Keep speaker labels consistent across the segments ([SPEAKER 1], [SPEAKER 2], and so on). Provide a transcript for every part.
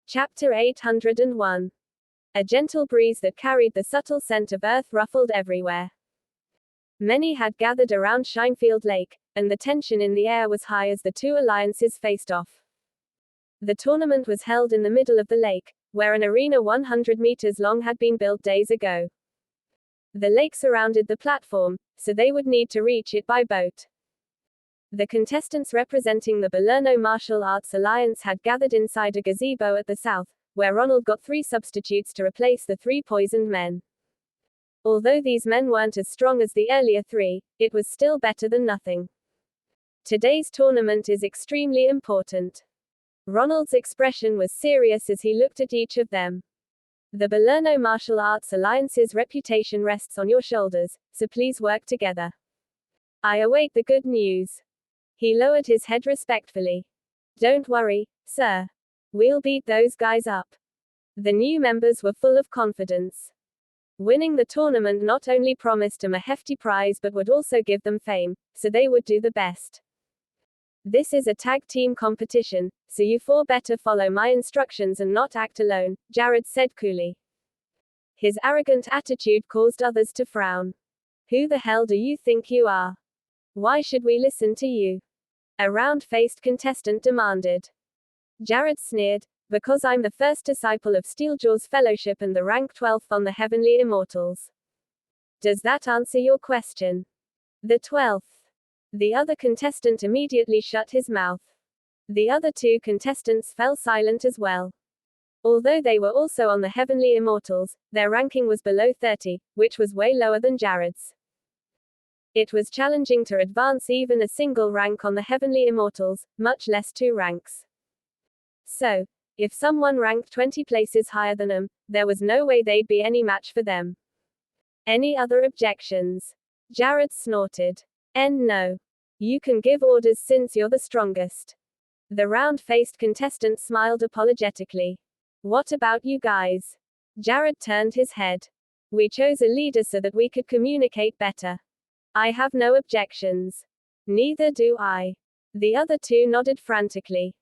[SPEAKER 1] Chapter 801. A gentle breeze that carried the subtle scent of earth ruffled everywhere. Many had gathered around Shinefield Lake, and the tension in the air was high as the two alliances faced off. The tournament was held in the middle of the lake, where an arena 100 meters long had been built days ago. The lake surrounded the platform, so they would need to reach it by boat. The contestants representing the Balerno Martial Arts Alliance had gathered inside a gazebo at the south, where Ronald got 3 substitutes to replace the 3 poisoned men. Although these men weren't as strong as the earlier 3, it was still better than nothing. Today's tournament is extremely important. Ronald's expression was serious as he looked at each of them. The Balerno Martial Arts Alliance's reputation rests on your shoulders, so please work together. I await the good news. He lowered his head respectfully. Don't worry, sir. We'll beat those guys up. The new members were full of confidence. Winning the tournament not only promised them a hefty prize but would also give them fame, so they would do the best. This is a tag team competition, so you 4 better follow my instructions and not act alone, Jared said coolly. His arrogant attitude caused others to frown. Who the hell do you think you are? Why should we listen to you? A round-faced contestant demanded. Jared sneered, because I'm the first disciple of Steeljaw's Fellowship and the rank 12th on the Heavenly Immortals. Does that answer your question? The 12th. The other contestant immediately shut his mouth. The other 2 contestants fell silent as well. Although they were also on the Heavenly Immortals, their ranking was below 30, which was way lower than Jared's. It was challenging to advance even a single rank on the Heavenly Immortals, much less 2 ranks. So, if someone ranked 20 places higher than them, there was no way they'd be any match for them. Any other objections? Jared snorted. No. You can give orders since you're the strongest. The round-faced contestant smiled apologetically. What about you guys? Jared turned his head. We chose a leader so that we could communicate better. I have no objections. Neither do I. The other 2 nodded frantically.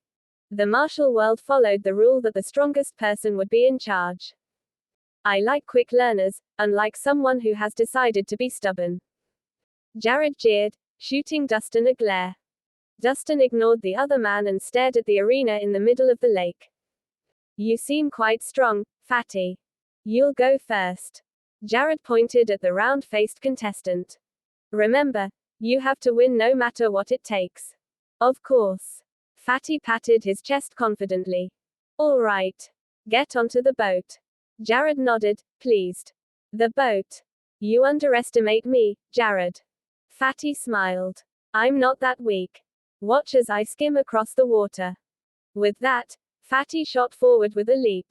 [SPEAKER 1] The martial world followed the rule that the strongest person would be in charge. I like quick learners, unlike someone who has decided to be stubborn. Jared jeered, shooting Dustin a glare. Dustin ignored the other man and stared at the arena in the middle of the lake. You seem quite strong, fatty. You'll go first. Jared pointed at the round-faced contestant. Remember, you have to win no matter what it takes. Of course. Fatty patted his chest confidently. All right. Get onto the boat. Jared nodded, pleased. The boat. You underestimate me, Jared. Fatty smiled. I'm not that weak. Watch as I skim across the water. With that, Fatty shot forward with a leap.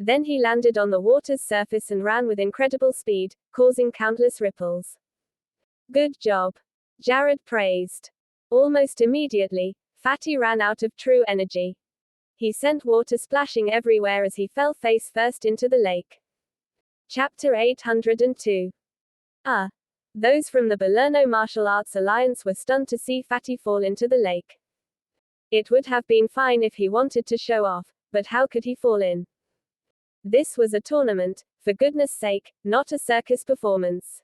[SPEAKER 1] Then he landed on the water's surface and ran with incredible speed, causing countless ripples. Good job. Jared praised. Almost immediately, Fatty ran out of true energy. He sent water splashing everywhere as he fell face first into the lake. Chapter 802. Those from the Balerno Martial Arts Alliance were stunned to see Fatty fall into the lake. It would have been fine if he wanted to show off, but how could he fall in? This was a tournament, for goodness sake, not a circus performance.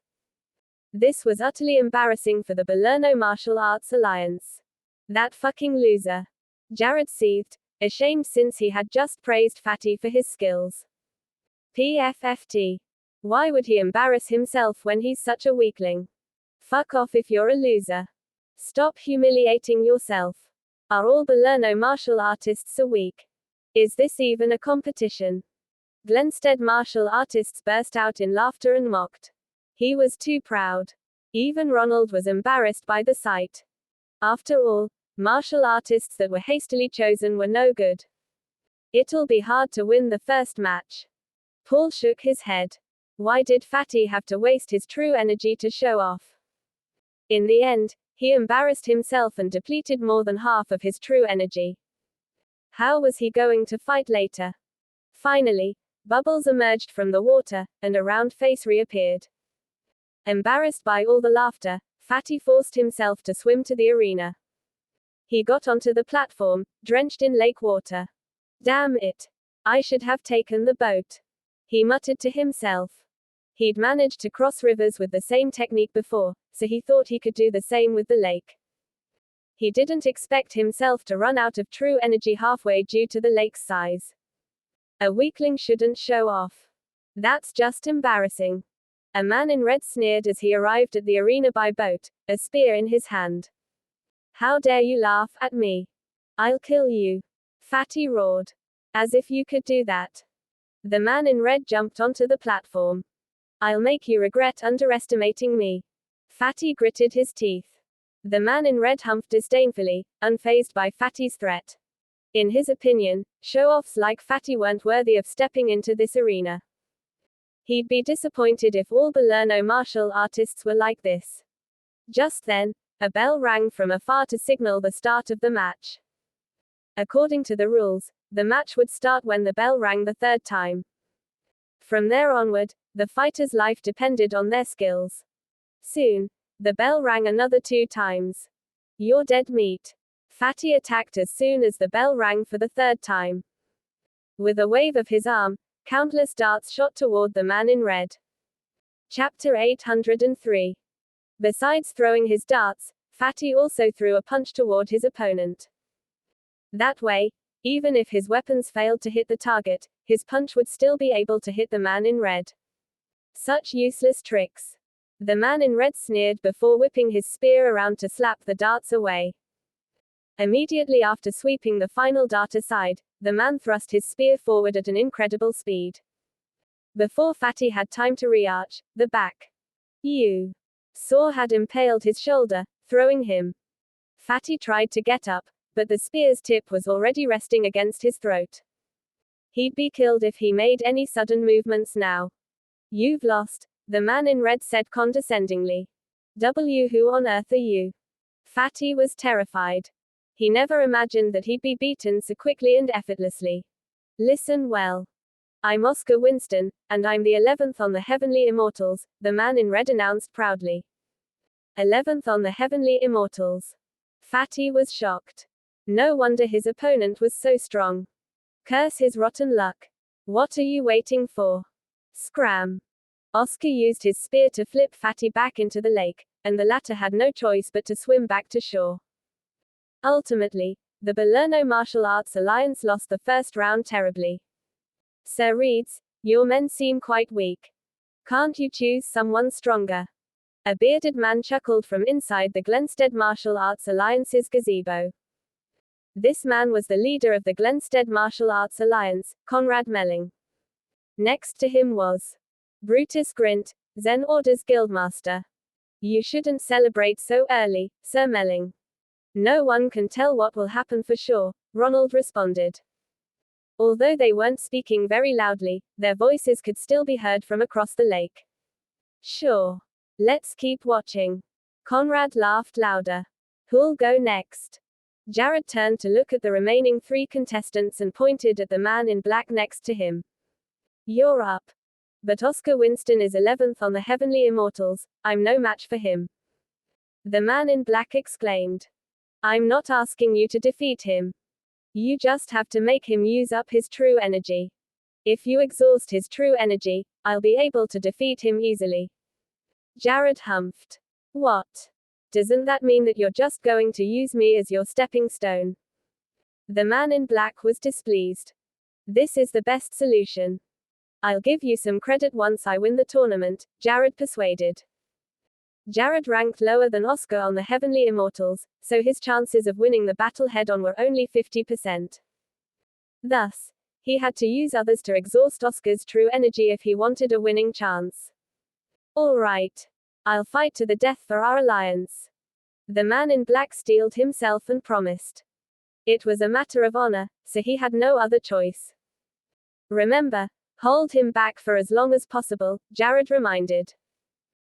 [SPEAKER 1] This was utterly embarrassing for the Balerno Martial Arts Alliance. That fucking loser. Jared seethed, ashamed since he had just praised Fatty for his skills. PFFT. Why would he embarrass himself when he's such a weakling? Fuck off if you're a loser. Stop humiliating yourself. Are all Balerno martial artists so weak? Is this even a competition? Glenstead martial artists burst out in laughter and mocked. He was too proud. Even Ronald was embarrassed by the sight. After all, martial artists that were hastily chosen were no good. It'll be hard to win the first match. Paul shook his head. Why did Fatty have to waste his true energy to show off? In the end, he embarrassed himself and depleted more than half of his true energy. How was he going to fight later? Finally, bubbles emerged from the water, and a round face reappeared. Embarrassed by all the laughter, Fatty forced himself to swim to the arena. He got onto the platform, drenched in lake water. Damn it. I should have taken the boat. He muttered to himself. He'd managed to cross rivers with the same technique before, so he thought he could do the same with the lake. He didn't expect himself to run out of true energy halfway due to the lake's size. A weakling shouldn't show off. That's just embarrassing. A man in red sneered as he arrived at the arena by boat, a spear in his hand. How dare you laugh at me? I'll kill you. Fatty roared. As if you could do that. The man in red jumped onto the platform. I'll make you regret underestimating me. Fatty gritted his teeth. The man in red humphed disdainfully, unfazed by Fatty's threat. In his opinion, show-offs like Fatty weren't worthy of stepping into this arena. He'd be disappointed if all Balerno martial artists were like this. Just then, a bell rang from afar to signal the start of the match. According to the rules, the match would start when the bell rang the third time. From there onward, the fighter's life depended on their skills. Soon, the bell rang another 2 times. You're dead meat. Fatty attacked as soon as the bell rang for the third time. With a wave of his arm, countless darts shot toward the man in red. Chapter 803. Besides throwing his darts, Fatty also threw a punch toward his opponent. That way, even if his weapons failed to hit the target, his punch would still be able to hit the man in red. Such useless tricks. The man in red sneered before whipping his spear around to slap the darts away. Immediately after sweeping the final dart aside, the man thrust his spear forward at an incredible speed. Before Fatty had time to rearch, the back saw had impaled his shoulder, throwing him. Fatty tried to get up, but the spear's tip was already resting against his throat. He'd be killed if he made any sudden movements now. You've lost, the man in red said condescendingly. Who on earth are you? Fatty was terrified. He never imagined that he'd be beaten so quickly and effortlessly. Listen well. I'm Oscar Winston, and I'm the 11th on the Heavenly Immortals, the man in red announced proudly. 11th on the Heavenly Immortals. Fatty was shocked. No wonder his opponent was so strong. Curse his rotten luck. What are you waiting for? Scram. Oscar used his spear to flip Fatty back into the lake, and the latter had no choice but to swim back to shore. Ultimately, the Balerno Martial Arts Alliance lost the first round terribly. Sir Rhys, your men seem quite weak. Can't you choose someone stronger? A bearded man chuckled from inside the Glenstead Martial Arts Alliance's gazebo. This man was the leader of the Glenstead Martial Arts Alliance, Conrad Melling. Next to him was Brutus Grint, Zen Order's guildmaster. You shouldn't celebrate so early, Sir Melling. No one can tell what will happen for sure, Ronald responded. Although they weren't speaking very loudly, their voices could still be heard from across the lake. Sure. Let's keep watching. Conrad laughed louder. Who'll go next? Jared turned to look at the remaining 3 contestants and pointed at the man in black next to him. You're up. But Oscar Winston is 11th on the Heavenly Immortals, I'm no match for him. The man in black exclaimed. I'm not asking you to defeat him. You just have to make him use up his true energy. If you exhaust his true energy, I'll be able to defeat him easily. Jared humphed. What? Doesn't that mean that you're just going to use me as your stepping stone? The man in black was displeased. This is the best solution. I'll give you some credit once I win the tournament, Jared persuaded. Jared ranked lower than Oscar on the Heavenly Immortals, so his chances of winning the battle head-on were only 50%. Thus, he had to use others to exhaust Oscar's true energy if he wanted a winning chance. All right. I'll fight to the death for our alliance. The man in black steeled himself and promised. It was a matter of honor, so he had no other choice. Remember, hold him back for as long as possible, Jared reminded.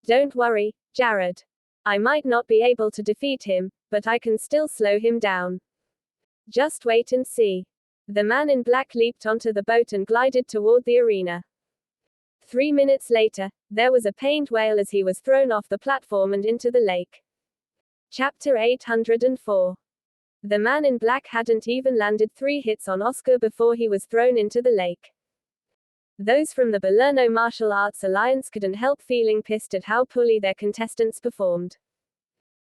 [SPEAKER 1] Don't worry, Jared. I might not be able to defeat him, but I can still slow him down. Just wait and see. The man in black leaped onto the boat and glided toward the arena. 3 minutes later, there was a pained wail as he was thrown off the platform and into the lake. Chapter 804. The man in black hadn't even landed 3 hits on Oscar before he was thrown into the lake. Those from the Belerno Martial Arts Alliance couldn't help feeling pissed at how poorly their contestants performed.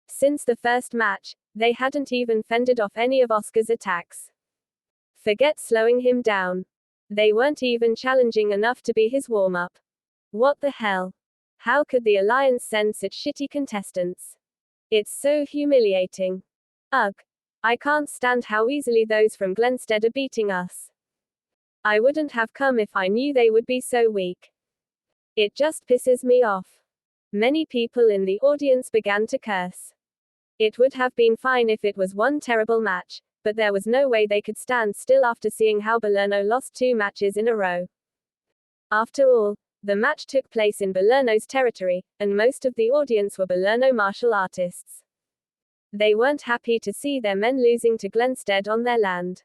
[SPEAKER 1] Since the first match, they hadn't even fended off any of Oscar's attacks. Forget slowing him down. They weren't even challenging enough to be his warm-up. What the hell? How could the Alliance send such shitty contestants? It's so humiliating. Ugh. I can't stand how easily those from Glenstead are beating us. I wouldn't have come if I knew they would be so weak. It just pisses me off. Many people in the audience began to curse. It would have been fine if it was one terrible match, but there was no way they could stand still after seeing how Belerno lost 2 matches in a row. After all, the match took place in Belerno's territory, and most of the audience were Belerno martial artists. They weren't happy to see their men losing to Glenstead on their land.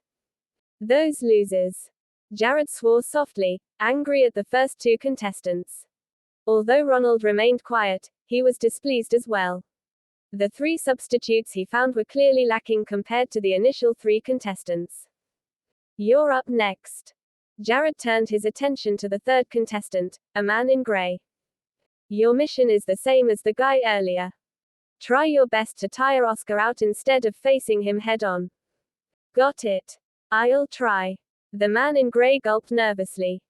[SPEAKER 1] Those losers. Jared swore softly, angry at the first 2 contestants. Although Ronald remained quiet, he was displeased as well. The 3 substitutes he found were clearly lacking compared to the initial 3 contestants. You're up next. Jared turned his attention to the 3rd contestant, a man in grey. Your mission is the same as the guy earlier. Try your best to tire Oscar out instead of facing him head-on. Got it. I'll try. The man in grey gulped nervously.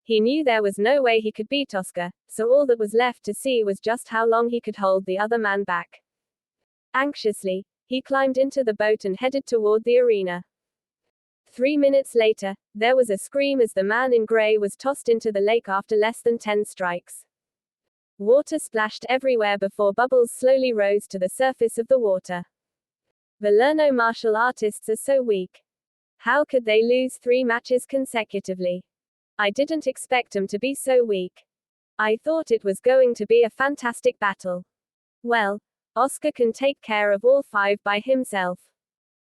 [SPEAKER 1] He knew there was no way he could beat Oscar, so all that was left to see was just how long he could hold the other man back. Anxiously, he climbed into the boat and headed toward the arena. 3 minutes later, there was a scream as the man in grey was tossed into the lake after less than 10 strikes. Water splashed everywhere before bubbles slowly rose to the surface of the water. Belerno martial artists are so weak. How could they lose 3 matches consecutively? I didn't expect them to be so weak. I thought it was going to be a fantastic battle. Well, Oscar can take care of all 5 by himself.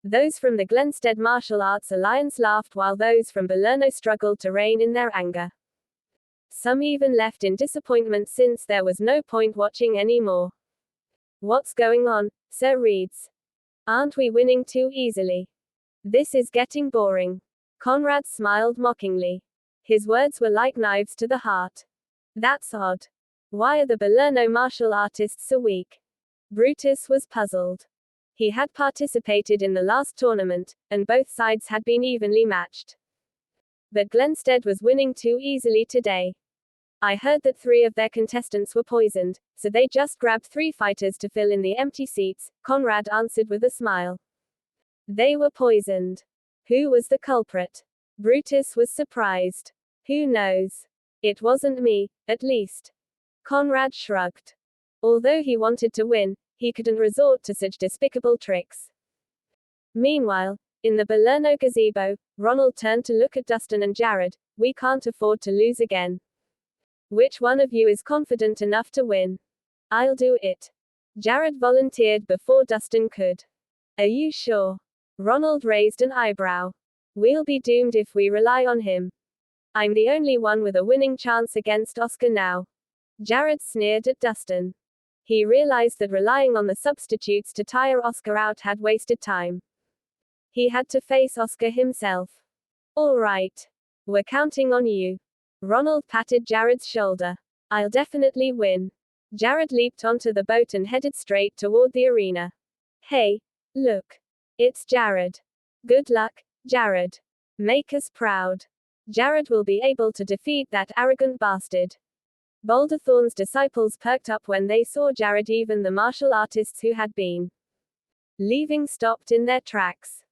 [SPEAKER 1] Those from the Glenstead Martial Arts Alliance laughed while those from Belerno struggled to rein in their anger. Some even left in disappointment since there was no point watching anymore. What's going on, Sir Rhys? Aren't we winning too easily? This is getting boring. Conrad smiled mockingly. His words were like knives to the heart. That's odd. Why are the Belerno martial artists so weak? Brutus was puzzled. He had participated in the last tournament, and both sides had been evenly matched. But Glenstead was winning too easily today. I heard that 3 of their contestants were poisoned, so they just grabbed 3 fighters to fill in the empty seats, Conrad answered with a smile. They were poisoned. Who was the culprit? Brutus was surprised. Who knows? It wasn't me, at least. Conrad shrugged. Although he wanted to win, he couldn't resort to such despicable tricks. Meanwhile, in the Belerno gazebo, Ronald turned to look at Dustin and Jared. We can't afford to lose again. Which one of you is confident enough to win? I'll do it. Jared volunteered before Dustin could. Are you sure? Ronald raised an eyebrow. We'll be doomed if we rely on him. I'm the only one with a winning chance against Oscar now. Jared sneered at Dustin. He realized that relying on the substitutes to tire Oscar out had wasted time. He had to face Oscar himself. All right. We're counting on you. Ronald patted Jared's shoulder. I'll definitely win. Jared leaped onto the boat and headed straight toward the arena. Hey, look. It's Jared. Good luck, Jared. Make us proud. Jared will be able to defeat that arrogant bastard. Boulderthorn's disciples perked up when they saw Jared. Even the martial artists who had been leaving stopped in their tracks.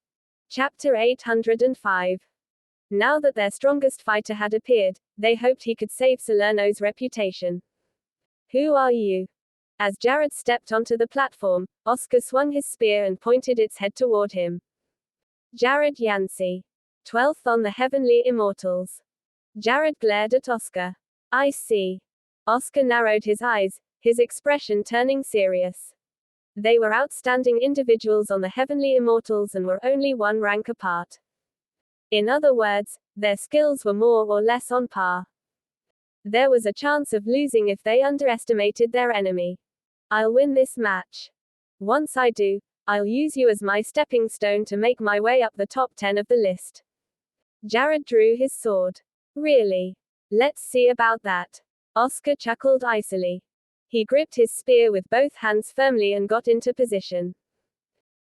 [SPEAKER 1] Chapter 805. Now that their strongest fighter had appeared, they hoped he could save Salerno's reputation. Who are you? As Jared stepped onto the platform, Oscar swung his spear and pointed its head toward him. Jared Yancey. 12th on the Heavenly Immortals. Jared glared at Oscar. I see. Oscar narrowed his eyes, his expression turning serious. They were outstanding individuals on the Heavenly Immortals and were only 1 rank apart. In other words, their skills were more or less on par. There was a chance of losing if they underestimated their enemy. I'll win this match. Once I do, I'll use you as my stepping stone to make my way up the top 10 of the list. Jared drew his sword. Really? Let's see about that. Oscar chuckled icily. He gripped his spear with both hands firmly and got into position.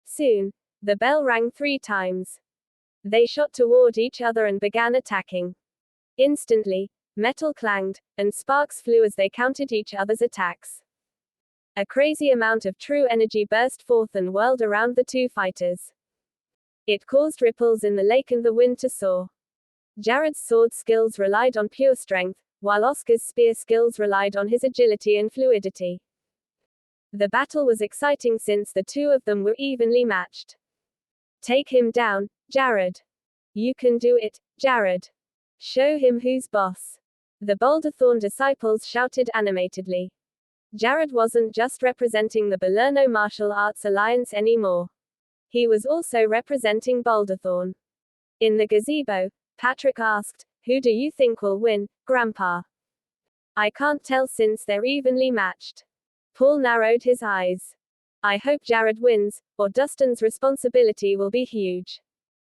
[SPEAKER 1] Soon, the bell rang 3 times. They shot toward each other and began attacking. Instantly, metal clanged, and sparks flew as they countered each other's attacks. A crazy amount of true energy burst forth and whirled around the two fighters. It caused ripples in the lake and the wind to soar. Jared's sword skills relied on pure strength, while Oscar's spear skills relied on his agility and fluidity. The battle was exciting since the two of them were evenly matched. Take him down, Jared. You can do it, Jared. Show him who's boss. The Boulderthorn disciples shouted animatedly. Jared wasn't just representing the Belerno Martial Arts Alliance anymore. He was also representing Boulderthorn. In the gazebo, Patrick asked, "Who do you think will win, Grandpa?" "I can't tell since they're evenly matched." Paul narrowed his eyes. "I hope Jared wins, or Dustin's responsibility will be huge."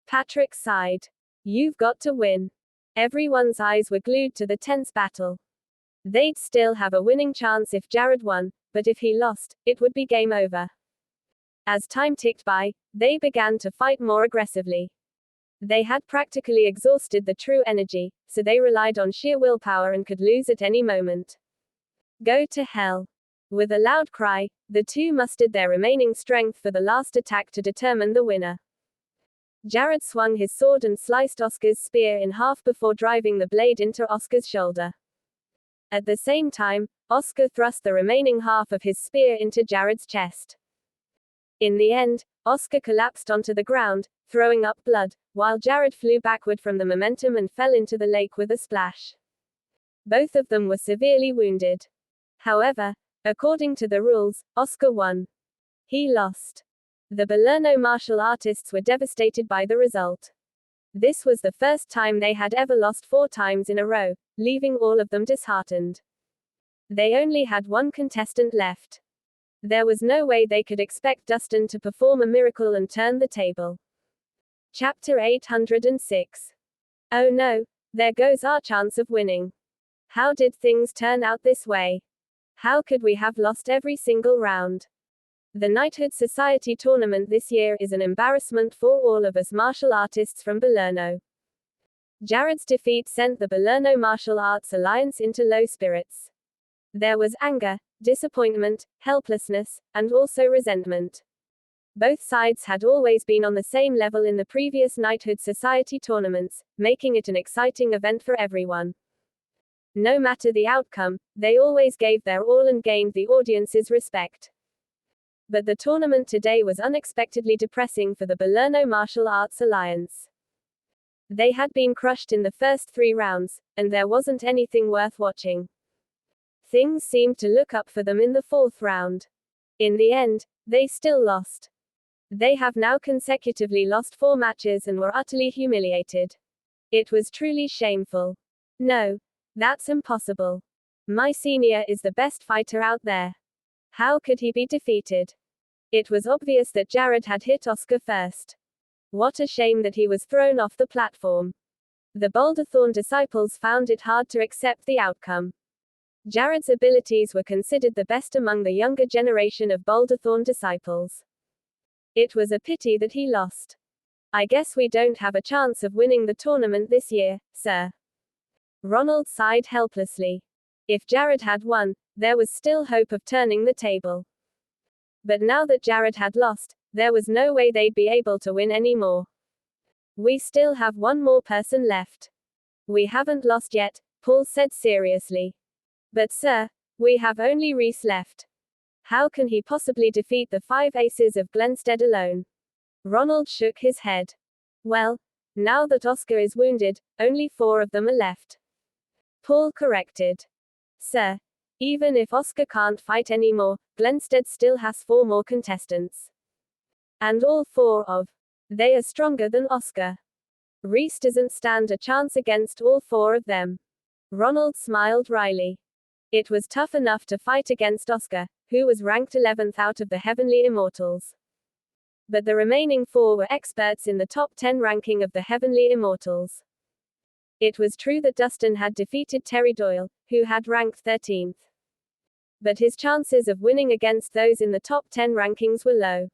[SPEAKER 1] Patrick sighed. "You've got to win." Everyone's eyes were glued to the tense battle. They'd still have a winning chance if Jared won, but if he lost, it would be game over. As time ticked by, they began to fight more aggressively. They had practically exhausted the true energy, so they relied on sheer willpower and could lose at any moment. Go to hell. With a loud cry, the two mustered their remaining strength for the last attack to determine the winner. Jared swung his sword and sliced Oscar's spear in half before driving the blade into Oscar's shoulder. At the same time, Oscar thrust the remaining half of his spear into Jared's chest. In the end, Oscar collapsed onto the ground, throwing up blood, while Jared flew backward from the momentum and fell into the lake with a splash. Both of them were severely wounded. However, according to the rules, Oscar won. He lost. The Belerno martial artists were devastated by the result. This was the first time they had ever lost 4 times in a row, leaving all of them disheartened. They only had one contestant left. There was no way they could expect Dustin to perform a miracle and turn the table. Chapter 806. Oh no, there goes our chance of winning. How did things turn out this way? How could we have lost every single round? The Knighthood Society tournament this year is an embarrassment for all of us martial artists from Belerno. Jared's defeat sent the Belerno Martial Arts Alliance into low spirits. There was anger, disappointment, helplessness, and also resentment. Both sides had always been on the same level in the previous Knighthood Society tournaments, making it an exciting event for everyone. No matter the outcome, they always gave their all and gained the audience's respect. But the tournament today was unexpectedly depressing for the Belerno Martial Arts Alliance. They had been crushed in the first 3 rounds, and there wasn't anything worth watching. Things seemed to look up for them in the 4th round. In the end, they still lost. They have now consecutively lost 4 matches and were utterly humiliated. It was truly shameful. No, that's impossible. My senior is the best fighter out there. How could he be defeated? It was obvious that Jared had hit Oscar first. What a shame that he was thrown off the platform. The Boulderthorn disciples found it hard to accept the outcome. Jared's abilities were considered the best among the younger generation of Boulderthorn disciples. It was a pity that he lost. I guess we don't have a chance of winning the tournament this year, sir. Ronald sighed helplessly. If Jared had won, there was still hope of turning the table. But now that Jared had lost, there was no way they'd be able to win anymore. We still have one more person left. We haven't lost yet, Paul said seriously. But sir, we have only Rhys left. How can he possibly defeat the 5 aces of Glenstead alone? Ronald shook his head. Well, now that Oscar is wounded, only 4 of them are left. Paul corrected. Sir, even if Oscar can't fight anymore, Glenstead still has 4 more contestants. And all 4 of they are stronger than Oscar. Rhys doesn't stand a chance against all 4 of them. Ronald smiled wryly. It was tough enough to fight against Oscar, who was ranked 11th out of the Heavenly Immortals. But the remaining 4 were experts in the top 10 ranking of the Heavenly Immortals. It was true that Dustin had defeated Terry Doyle, who had ranked 13th. But his chances of winning against those in the top 10 rankings were low.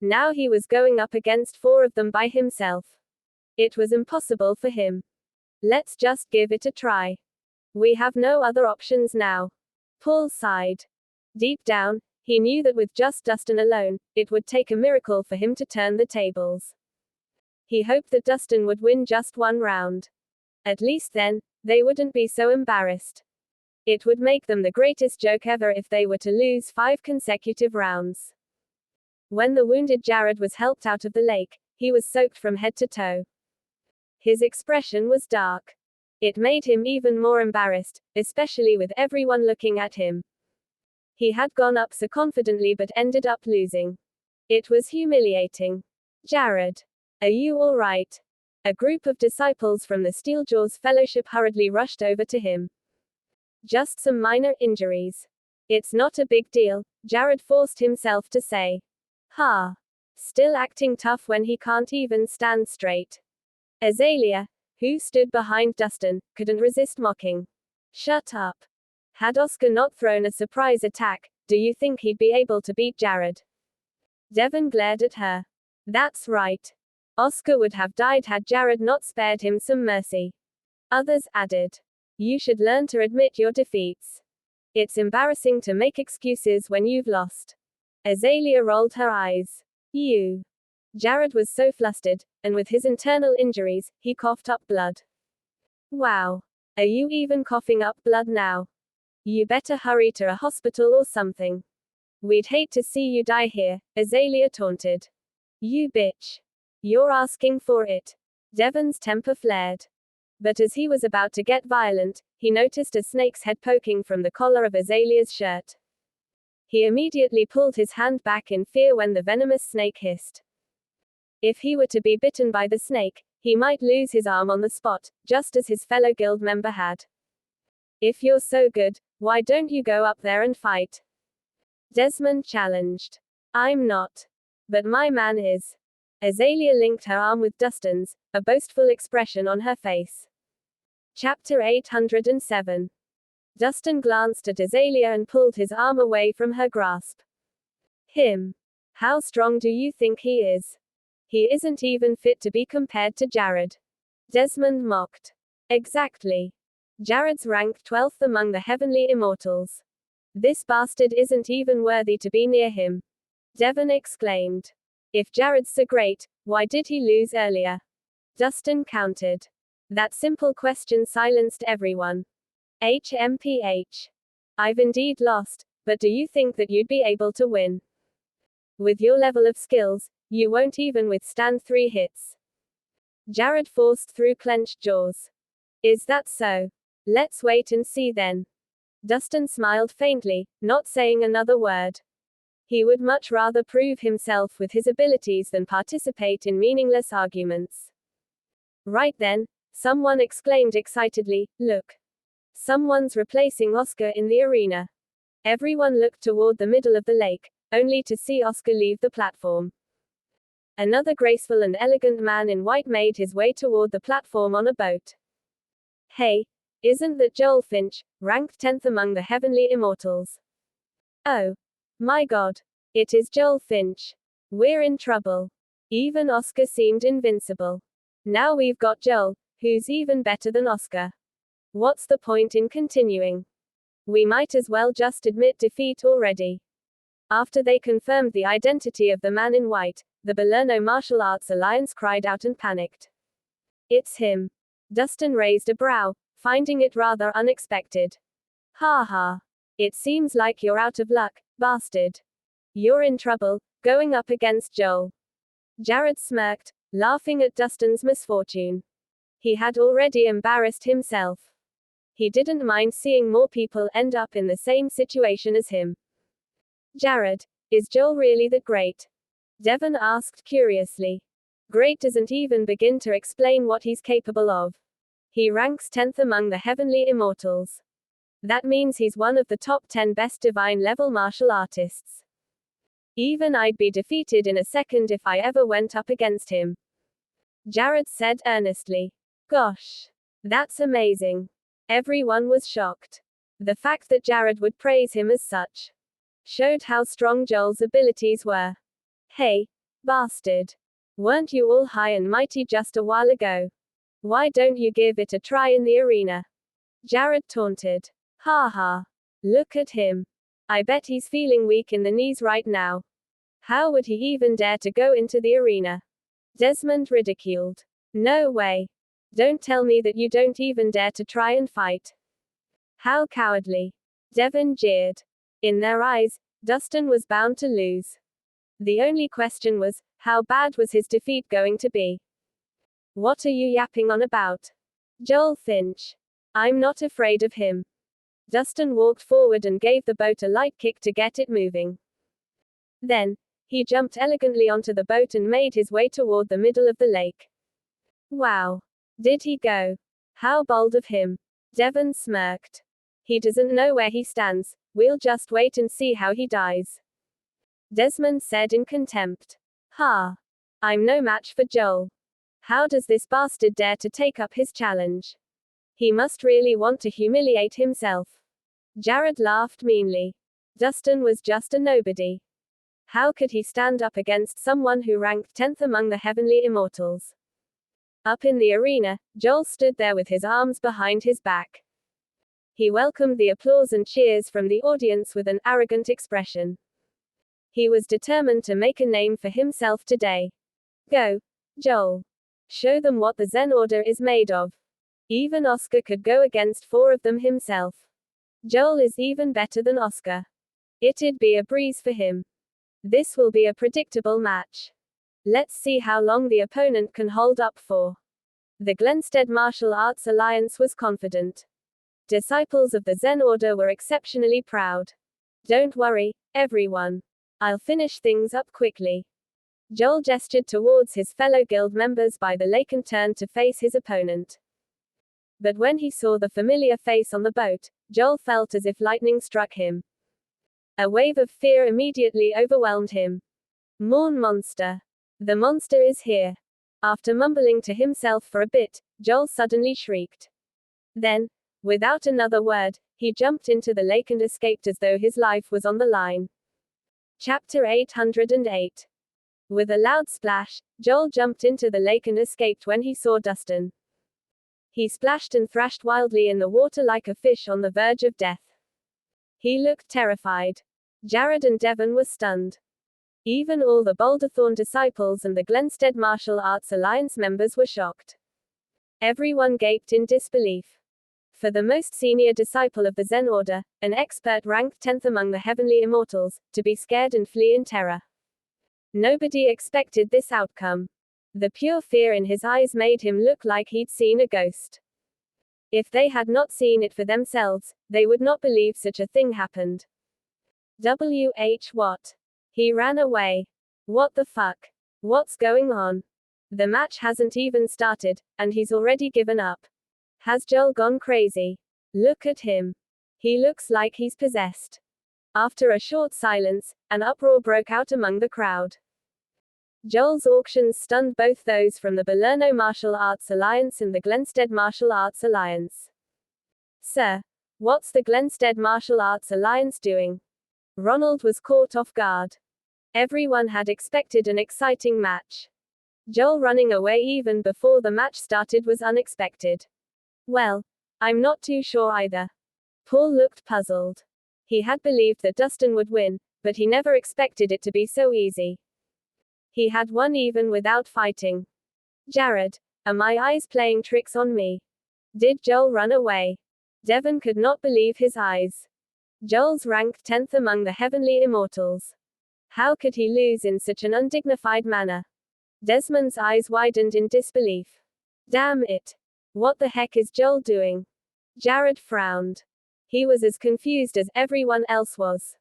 [SPEAKER 1] Now he was going up against 4 of them by himself. It was impossible for him. Let's just give it a try. We have no other options now. Paul sighed. Deep down, he knew that with just Dustin alone, it would take a miracle for him to turn the tables. He hoped that Dustin would win just 1 round. At least then, they wouldn't be so embarrassed. It would make them the greatest joke ever if they were to lose 5 consecutive rounds. When the wounded Jared was helped out of the lake, he was soaked from head to toe. His expression was dark. It made him even more embarrassed, especially with everyone looking at him. He had gone up so confidently but ended up losing. It was humiliating. Jared, are you all right? A group of disciples from the Steeljaws Fellowship hurriedly rushed over to him. Just some minor injuries. It's not a big deal, Jared forced himself to say. Ha! Still acting tough when he can't even stand straight. Azalea, who stood behind Dustin, couldn't resist mocking. Shut up. Had Oscar not thrown a surprise attack, do you think he'd be able to beat Jared? Devon glared at her. That's right. Oscar would have died had Jared not spared him some mercy. Others added. You should learn to admit your defeats. It's embarrassing to make excuses when you've lost. Azalea rolled her eyes. You. Jared was so flustered, and with his internal injuries, he coughed up blood. Wow. Are you even coughing up blood now? You better hurry to a hospital or something. We'd hate to see you die here, Azalea taunted. You bitch. You're asking for it. Devon's temper flared. But as he was about to get violent, he noticed a snake's head poking from the collar of Azalea's shirt. He immediately pulled his hand back in fear when the venomous snake hissed. If he were to be bitten by the snake, he might lose his arm on the spot, just as his fellow guild member had. If you're so good, why don't you go up there and fight? Desmond challenged. I'm not. But my man is. Azalea linked her arm with Dustin's, a boastful expression on her face. Chapter 807. Dustin glanced at Azalea and pulled his arm away from her grasp. Him. How strong do you think he is? He isn't even fit to be compared to Jared. Desmond mocked. Exactly. Jared's ranked 12th among the Heavenly Immortals. This bastard isn't even worthy to be near him. Devon exclaimed. If Jared's so great, why did he lose earlier? Dustin countered. That simple question silenced everyone. HMPH. I've indeed lost, but do you think that you'd be able to win? With your level of skills, you won't even withstand 3 hits. Jared forced through clenched jaws. Is that so? Let's wait and see then. Dustin smiled faintly, not saying another word. He would much rather prove himself with his abilities than participate in meaningless arguments. Right then, someone exclaimed excitedly, look. Someone's replacing Oscar in the arena. Everyone looked toward the middle of the lake, only to see Oscar leave the platform. Another graceful and elegant man in white made his way toward the platform on a boat. Hey, isn't that Joel Finch, ranked 10th among the Heavenly Immortals? Oh. My God. It is Joel Finch. We're in trouble. Even Oscar seemed invincible. Now we've got Joel, who's even better than Oscar. What's the point in continuing? We might as well just admit defeat already. After they confirmed the identity of the man in white, the Balerno Martial Arts Alliance cried out and panicked. It's him. Dustin raised a brow, finding it rather unexpected. Ha ha. It seems like you're out of luck, bastard. You're in trouble, going up against Joel. Jared smirked, laughing at Dustin's misfortune. He had already embarrassed himself. He didn't mind seeing more people end up in the same situation as him. Jared, is Joel really that great? Devon asked curiously. Great doesn't even begin to explain what he's capable of. He ranks 10th among the Heavenly Immortals. That means he's one of the top 10 best divine level martial artists. Even I'd be defeated in a second if I ever went up against him. Jared said earnestly. Gosh. That's amazing. Everyone was shocked. The fact that Jared would praise him as such showed how strong Joel's abilities were. Hey, bastard. Weren't you all high and mighty just a while ago? Why don't you give it a try in the arena? Jared taunted. Ha ha. Look at him. I bet he's feeling weak in the knees right now. How would he even dare to go into the arena? Desmond ridiculed. No way. Don't tell me that you don't even dare to try and fight. How cowardly. Devon jeered. In their eyes, Dustin was bound to lose. The only question was, how bad was his defeat going to be? What are you yapping on about? Joel Finch. I'm not afraid of him. Dustin walked forward and gave the boat a light kick to get it moving. Then, he jumped elegantly onto the boat and made his way toward the middle of the lake. Wow. Did he go? How bold of him. Devon smirked. He doesn't know where he stands. We'll just wait and see how he dies. Desmond said in contempt. Ha. I'm no match for Joel. How does this bastard dare to take up his challenge? He must really want to humiliate himself. Jared laughed meanly. Dustin was just a nobody. How could he stand up against someone who ranked 10th among the heavenly immortals? Up in the arena, Joel stood there with his arms behind his back. He welcomed the applause and cheers from the audience with an arrogant expression. He was determined to make a name for himself today. Go, Joel. Show them what the Zen Order is made of. Even Oscar could go against 4 of them himself. Joel is even better than Oscar. It'd be a breeze for him. This will be a predictable match. Let's see how long the opponent can hold up for. The Glenstead Martial Arts Alliance was confident. Disciples of the Zen Order were exceptionally proud. Don't worry, everyone. I'll finish things up quickly. Joel gestured towards his fellow guild members by the lake and turned to face his opponent. But when he saw the familiar face on the boat, Joel felt as if lightning struck him. A wave of fear immediately overwhelmed him. Morn monster. The monster is here. After mumbling to himself for a bit, Joel suddenly shrieked. Then, without another word, he jumped into the lake and escaped as though his life was on the line. Chapter 808. With a loud splash, Joel jumped into the lake and escaped when he saw Dustin. He splashed and thrashed wildly in the water like a fish on the verge of death. He looked terrified. Jared and Devon were stunned. Even all the Boulderthorn disciples and the Glenstead Martial Arts Alliance members were shocked. Everyone gaped in disbelief. For the most senior disciple of the Zen Order, an expert ranked 10th among the heavenly immortals, to be scared and flee in terror. Nobody expected this outcome. The pure fear in his eyes made him look like he'd seen a ghost. If they had not seen it for themselves, they would not believe such a thing happened. What? He ran away. What the fuck? What's going on? The match hasn't even started, and he's already given up. Has Joel gone crazy? Look at him. He looks like he's possessed. After a short silence, an uproar broke out among the crowd. Joel's auctions stunned both those from the Balerno Martial Arts Alliance and the Glenstead Martial Arts Alliance. Sir, what's the Glenstead Martial Arts Alliance doing? Ronald was caught off guard. Everyone had expected an exciting match. Joel running away even before the match started was unexpected. Well, I'm not too sure either. Paul looked puzzled. He had believed that Dustin would win, but he never expected it to be so easy. He had won even without fighting. Jared, are my eyes playing tricks on me? Did Joel run away? Devon could not believe his eyes. Joel's ranked 10th among the heavenly immortals. How could he lose in such an undignified manner? Desmond's eyes widened in disbelief. Damn it. What the heck is Joel doing? Jared frowned. He was as confused as everyone else was.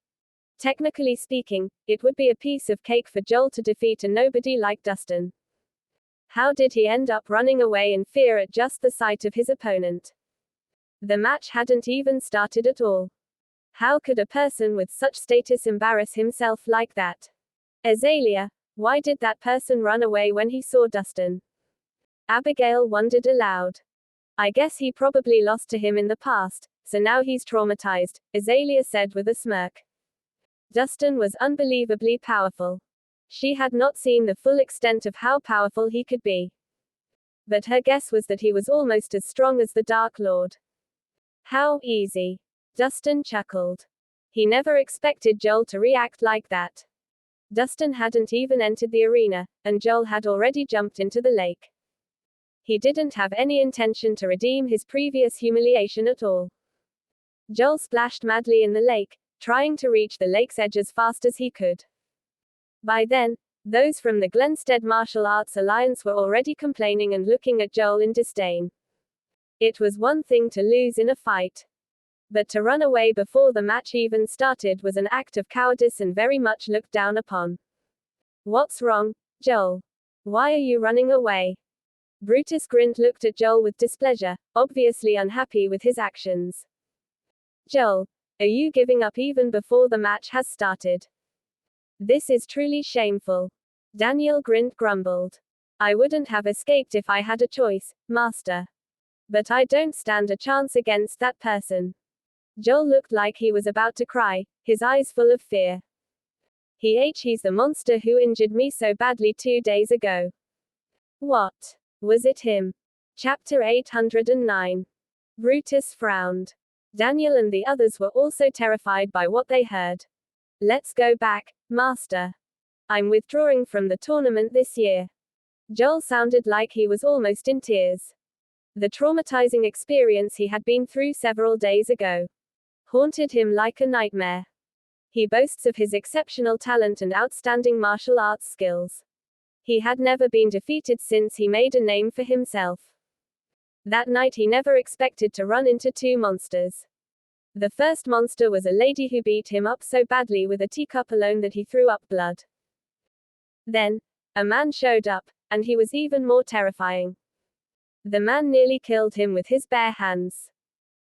[SPEAKER 1] Technically speaking, it would be a piece of cake for Joel to defeat a nobody like Dustin. How did he end up running away in fear at just the sight of his opponent? The match hadn't even started at all. How could a person with such status embarrass himself like that? Azalea, why did that person run away when he saw Dustin? Abigail wondered aloud. I guess he probably lost to him in the past, so now he's traumatized, Azalea said with a smirk. Dustin was unbelievably powerful. She had not seen the full extent of how powerful he could be. But her guess was that he was almost as strong as the Dark Lord. How easy. Dustin chuckled. He never expected Joel to react like that. Dustin hadn't even entered the arena, and Joel had already jumped into the lake. He didn't have any intention to redeem his previous humiliation at all. Joel splashed madly in the lake, trying to reach the lake's edge as fast as he could. By then, those from the Glenstead Martial Arts Alliance were already complaining and looking at Joel in disdain. It was one thing to lose in a fight. But to run away before the match even started was an act of cowardice and very much looked down upon. What's wrong, Joel? Why are you running away? Brutus Grint looked at Joel with displeasure, obviously unhappy with his actions. Joel, are you giving up even before the match has started? This is truly shameful. Daniel Grint grumbled. I wouldn't have escaped if I had a choice, Master. But I don't stand a chance against that person. Joel looked like he was about to cry, his eyes full of fear. He's the monster who injured me so badly 2 days ago. What? Was it him? Chapter 809. Brutus frowned. Daniel and the others were also terrified by what they heard. Let's go back, Master. I'm withdrawing from the tournament this year. Joel sounded like he was almost in tears. The traumatizing experience he had been through several days ago haunted him like a nightmare. He boasts of his exceptional talent and outstanding martial arts skills. He had never been defeated since he made a name for himself. That night he never expected to run into 2 monsters. The first monster was a lady who beat him up so badly with a teacup alone that he threw up blood. Then, a man showed up, and he was even more terrifying. The man nearly killed him with his bare hands.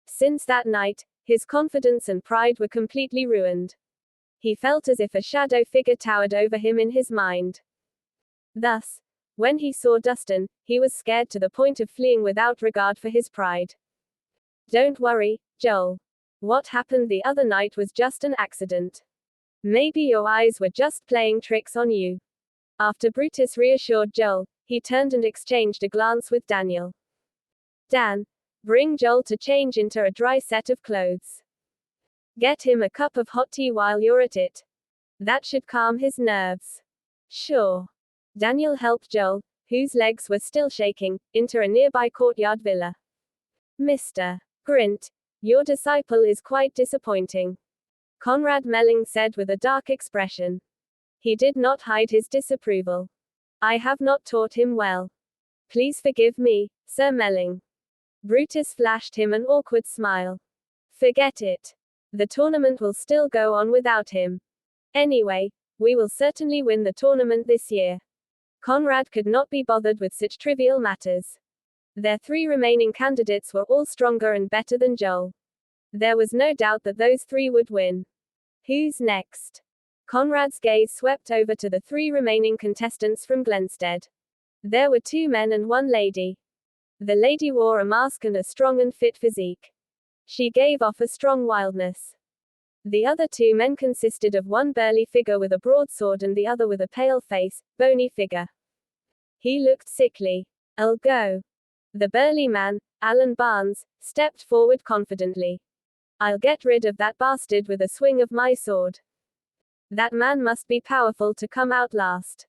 [SPEAKER 1] Since that night, his confidence and pride were completely ruined. He felt as if a shadow figure towered over him in his mind. Thus, when he saw Dustin, he was scared to the point of fleeing without regard for his pride. Don't worry, Joel. What happened the other night was just an accident. Maybe your eyes were just playing tricks on you. After Brutus reassured Joel, he turned and exchanged a glance with Daniel. Dan, bring Joel to change into a dry set of clothes. Get him a cup of hot tea while you're at it. That should calm his nerves. Sure. Daniel helped Joel, whose legs were still shaking, into a nearby courtyard villa. Mr. Grint, your disciple is quite disappointing. Conrad Melling said with a dark expression. He did not hide his disapproval. I have not taught him well. Please forgive me, Sir Melling. Brutus flashed him an awkward smile. Forget it. The tournament will still go on without him. Anyway, we will certainly win the tournament this year. Conrad could not be bothered with such trivial matters. Their 3 remaining candidates were all stronger and better than Joel. There was no doubt that those 3 would win. Who's next? Conrad's gaze swept over to the 3 remaining contestants from Glenstead. There were 2 men and 1 lady. The lady wore a mask and a strong and fit physique. She gave off a strong wildness. The other 2 men consisted of one burly figure with a broadsword and the other with a pale face, bony figure. He looked sickly. I'll go. The burly man, Alan Barnes, stepped forward confidently. I'll get rid of that bastard with a swing of my sword. That man must be powerful to come out last.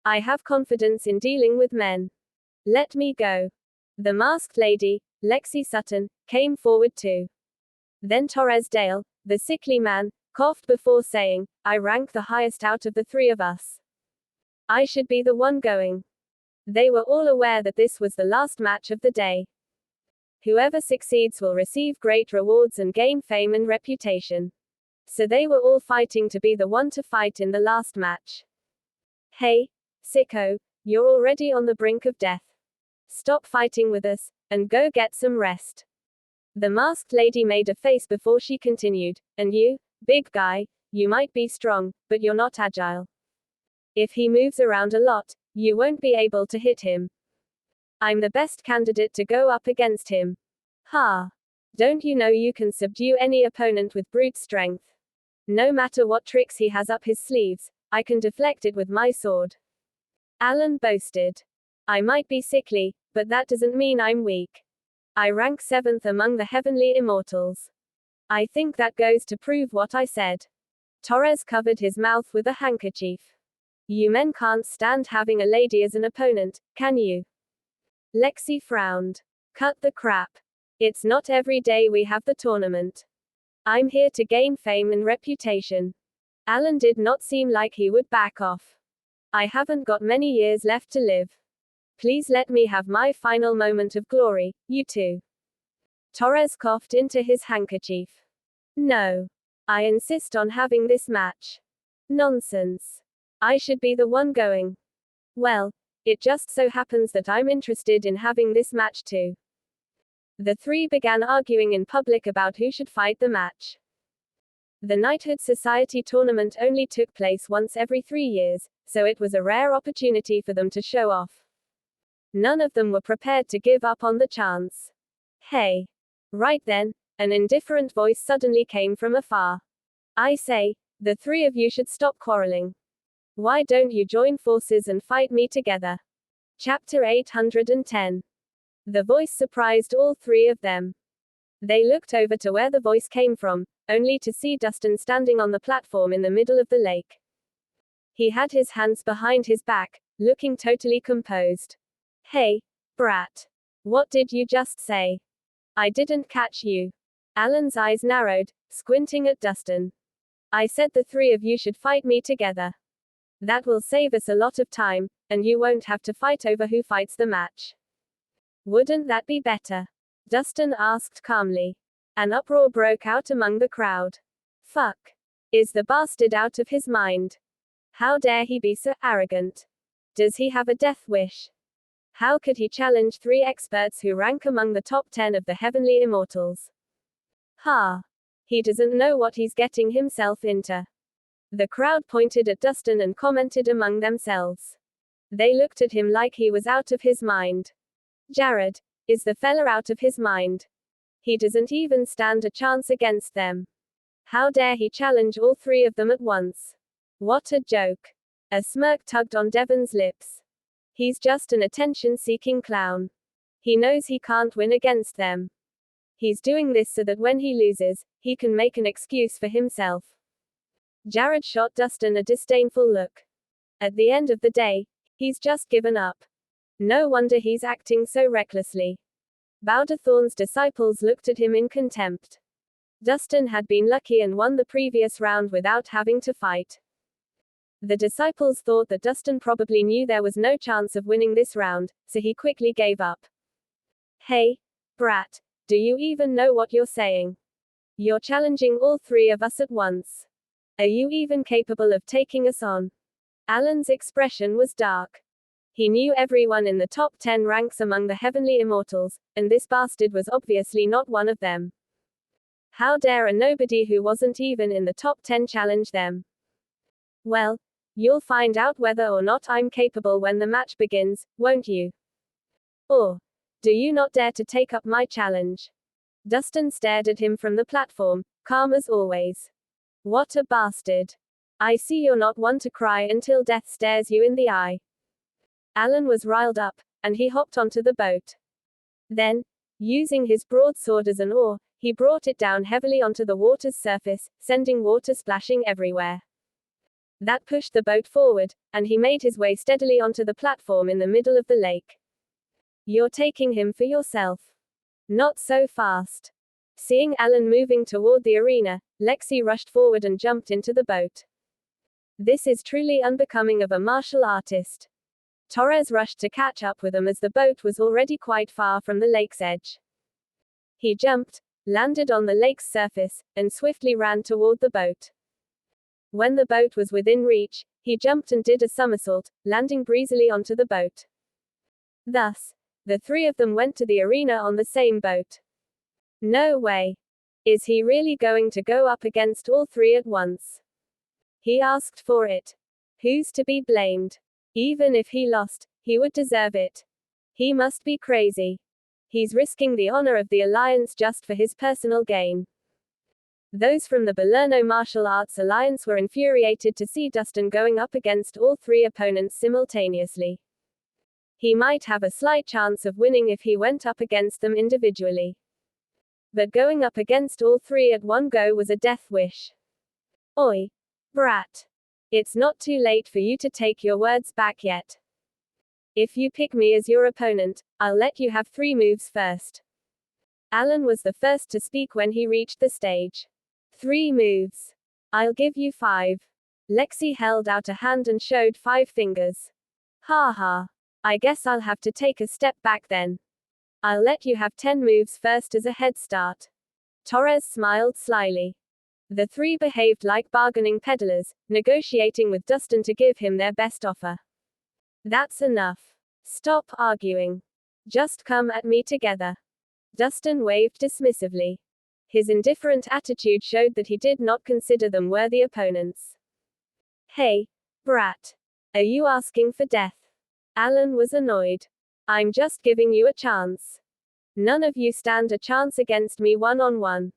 [SPEAKER 1] I have confidence in dealing with men. Let me go. The masked lady, Lexi Sutton, came forward too. Then Torres Dale, the sickly man, coughed before saying, I rank the highest out of the 3 of us. I should be the one going. They were all aware that this was the last match of the day. Whoever succeeds will receive great rewards and gain fame and reputation. So they were all fighting to be the one to fight in the last match. Hey, sicko, you're already on the brink of death. Stop fighting with us, and go get some rest. The masked lady made a face before she continued, and you, big guy, you might be strong, but you're not agile. If he moves around a lot, you won't be able to hit him. I'm the best candidate to go up against him. Ha! Don't you know you can subdue any opponent with brute strength? No matter what tricks he has up his sleeves, I can deflect it with my sword. Alan boasted. I might be sickly, but that doesn't mean I'm weak. I rank 7th among the heavenly immortals. I think that goes to prove what I said. Torres covered his mouth with a handkerchief. You men can't stand having a lady as an opponent, can you? Lexi frowned. Cut the crap. It's not every day we have the tournament. I'm here to gain fame and reputation. Alan did not seem like he would back off. I haven't got many years left to live. Please let me have my final moment of glory, you two. Torres coughed into his handkerchief. No. I insist on having this match. Nonsense. I should be the one going. Well, it just so happens that I'm interested in having this match too. The three began arguing in public about who should fight the match. The Knighthood Society tournament only took place once every 3 years, so it was a rare opportunity for them to show off. None of them were prepared to give up on the chance. Hey. Right then, an indifferent voice suddenly came from afar. I say, the three of you should stop quarreling. Why don't you join forces and fight me together? Chapter 810. The voice surprised all three of them. They looked over to where the voice came from, only to see Dustin standing on the platform in the middle of the lake. He had his hands behind his back, looking totally composed. Hey, brat. What did you just say? I didn't catch you. Alan's eyes narrowed, squinting at Dustin. I said the three of you should fight me together. That will save us a lot of time, and you won't have to fight over who fights the match. Wouldn't that be better? Dustin asked calmly. An uproar broke out among the crowd. Fuck. Is the bastard out of his mind? How dare he be so arrogant? Does he have a death wish? How could he challenge 3 experts who rank among the top 10 of the heavenly immortals? Ha! He doesn't know what he's getting himself into. The crowd pointed at Dustin and commented among themselves. They looked at him like he was out of his mind. Jared, is the fella out of his mind? He doesn't even stand a chance against them. How dare he challenge all 3 of them at once? What a joke. A smirk tugged on Devon's lips. He's just an attention-seeking clown. He knows he can't win against them. He's doing this so that when he loses, he can make an excuse for himself. Jared shot Dustin a disdainful look. At the end of the day, he's just given up. No wonder he's acting so recklessly. Bowderthorn's disciples looked at him in contempt. Dustin had been lucky and won the previous round without having to fight. The disciples thought that Dustin probably knew there was no chance of winning this round, so he quickly gave up. Hey, brat, do you even know what you're saying? You're challenging all 3 of us at once. Are you even capable of taking us on? Alan's expression was dark. He knew everyone in the top 10 ranks among the heavenly immortals, and this bastard was obviously not one of them. How dare a nobody who wasn't even in the top 10 challenge them? Well, you'll find out whether or not I'm capable when the match begins, won't you? Or, do you not dare to take up my challenge? Dustin stared at him from the platform, calm as always. What a bastard. I see you're not one to cry until death stares you in the eye. Alan was riled up, and he hopped onto the boat. Then, using his broadsword as an oar, he brought it down heavily onto the water's surface, sending water splashing everywhere. That pushed the boat forward, and he made his way steadily onto the platform in the middle of the lake. You're taking him for yourself. Not so fast. Seeing Alan moving toward the arena, Lexi rushed forward and jumped into the boat. This is truly unbecoming of a martial artist. Torres rushed to catch up with him as the boat was already quite far from the lake's edge. He jumped, landed on the lake's surface, and swiftly ran toward the boat. When the boat was within reach, he jumped and did a somersault, landing breezily onto the boat. Thus, the 3 of them went to the arena on the same boat. No way. Is he really going to go up against all 3 at once? He asked for it. Who's to be blamed? Even if he lost, he would deserve it. He must be crazy. He's risking the honor of the Alliance just for his personal gain. Those from the Belerno Martial Arts Alliance were infuriated to see Dustin going up against all three opponents simultaneously. He might have a slight chance of winning if he went up against them individually. But going up against all three at one go was a death wish. Oi, brat. It's not too late for you to take your words back yet. If you pick me as your opponent, I'll let you have 3 moves first. Alan was the first to speak when he reached the stage. 3 moves. I'll give you 5. Lexi held out a hand and showed 5 fingers. Ha ha. I guess I'll have to take a step back then. I'll let you have 10 moves first as a head start. Torres smiled slyly. The 3 behaved like bargaining peddlers, negotiating with Dustin to give him their best offer. That's enough. Stop arguing. Just come at me together. Dustin waved dismissively. His indifferent attitude showed that he did not consider them worthy opponents. Hey, brat. Are you asking for death? Alan was annoyed. I'm just giving you a chance. None of you stand a chance against me one-on-one.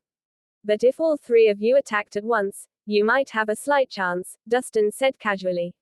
[SPEAKER 1] But if all 3 of you attacked at once, you might have a slight chance, Dustin said casually.